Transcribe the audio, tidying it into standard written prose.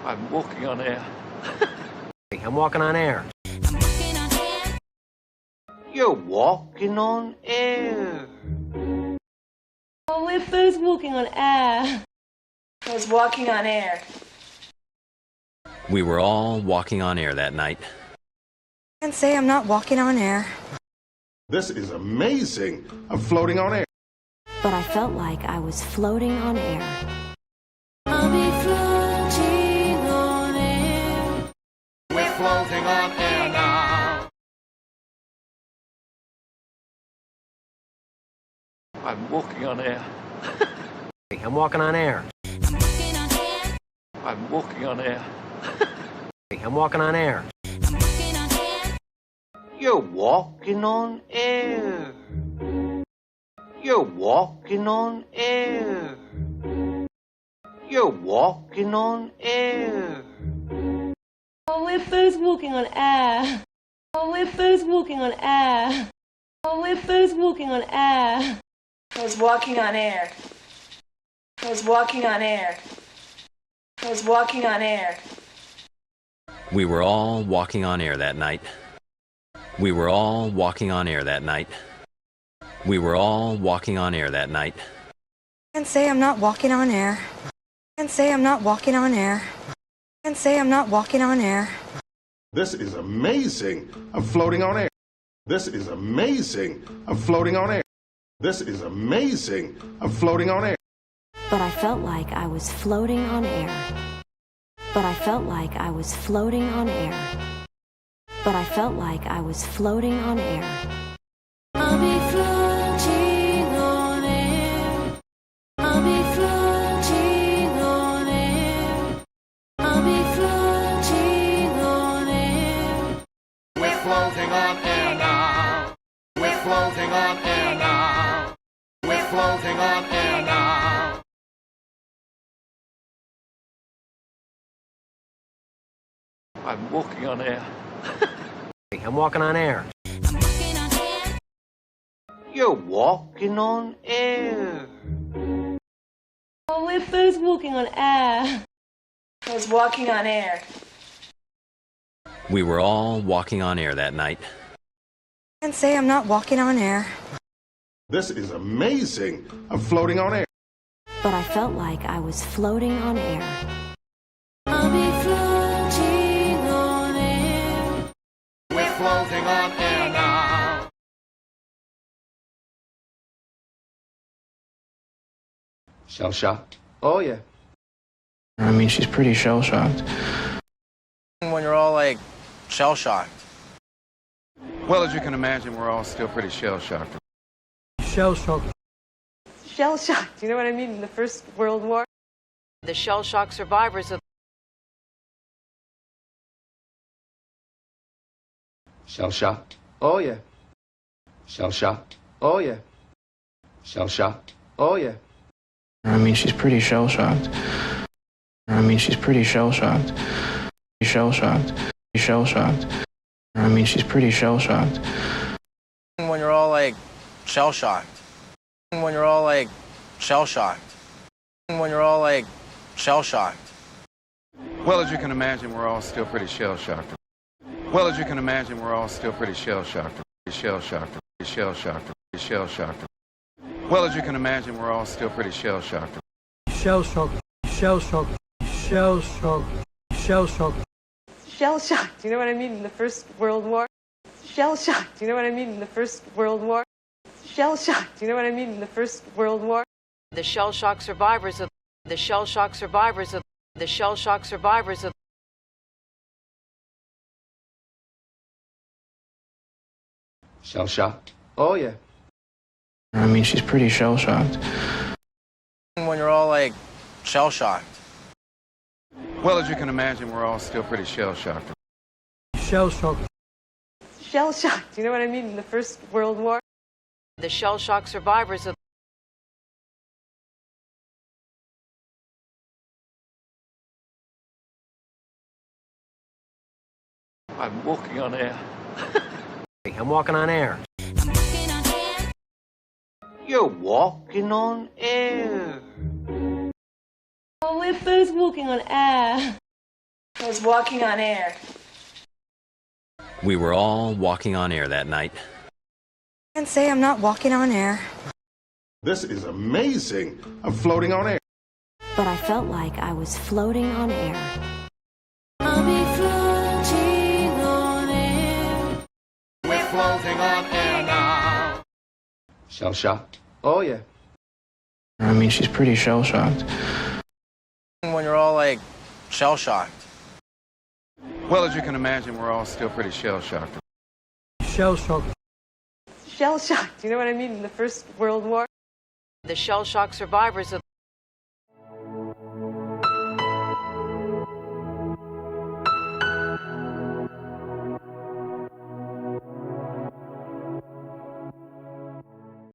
I'm walking on air. I'm walking on air. You're walking on air. Oh, we're both walking on air. I was walking on air. We were all walking on air that night. And say I'm not walking on air. This is amazing. I'm floating on air. But I felt like I was floating on air. I'll be floating on air. We're floating on air now. I'm walking on air. I'm walking on air. I'm walking on air. I'm walking on air. You're walking on air. You're walking on air. You're walking on air. Oh, we're both walking on air. Oh, we're both walking on air. Oh, we're both walking on air. I was walking on air. I was walking on air. I was walking on air. We were all walking on air that night. We were all walking on air that night. We were all walking on air that night. And say I'm not walking on air. And say I'm not walking on air. And say I'm not walking on air. This is amazing. I'm floating on air. This is amazing. I'm floating on air. This is amazing. I'm floating on air. But I felt like I was floating on air. But I felt like I was floating on air. But I felt like I was floating on air. I'll be floating on air. I'll be floating on air. I'll be floating on air. We're floating on air now. We're floating on air now. We're floating on air now. I'm walking on air. I'm walking on air. You're walking on air. Oh, we're both walking on air. I was walking on air. We were all walking on air that night. And say I'm not walking on air. This is amazing. I'm floating on air. But I felt like I was floating on air. I'll be floating on air. We're floating on air now. Shell shocked? Oh, yeah. I mean, she's pretty shell-shocked. When you're all like shell-shocked. Well, as you can imagine, we're all still pretty shell-shocked. Shell-shocked. Shell shock. Do you know what I mean? In the First World War. The shell shock survivors of Shell shocked? Oh, yeah. Shell shocked? Oh, yeah. Shell shocked? Oh, yeah. I mean, she's pretty shell-shocked. I mean, she's pretty shell-shocked. Shell-shocked. Shell-shocked. I mean, she's pretty shell-shocked. When you're all like shell-shocked. When you're all like shell-shocked. When you're all like shell-shocked. Well, as you can imagine, we're all still pretty shell-shocked. Well, as you can imagine, we're all still pretty shell-shocked. Shell-shocked. Shell-shocked. Shell-shocked. Well, as you can imagine, we're all still pretty shell-shocked. Shell-shocked. Shell-shocked. Shell-shocked. Shell-shocked. Shell shock. Do you know what I mean? In the First World War. Shell shock. Do you know what I mean? In the First World War. Shell shock. Do you know what I mean? In the First World War. the shell shock survivors of the shell shock survivors of the shell shock survivors of Shell shocked? Oh, yeah. I mean, she's pretty shell-shocked. When you're all like shell-shocked. Well, as you can imagine, we're all still pretty shell-shocked. Shell-shocked. Shell shock. Do you know what I mean? In the First World War. the shell shock survivors of I'm walking on air. I'm walking on air. You're walking on air. Oh, we're both walking on air. I was walking on air. We were all walking on air that night. I can't say I'm not walking on air. This is amazing. I'm floating on air. But I felt like I was floating on air. We're floating on air now. Shell-shocked? Oh, yeah. I mean, she's pretty shell-shocked. When you're all like shell-shocked. Well, as you can imagine, we're all still pretty shell-shocked. Shell shocked. You know what I mean? In the First World War. The shell shock survivors of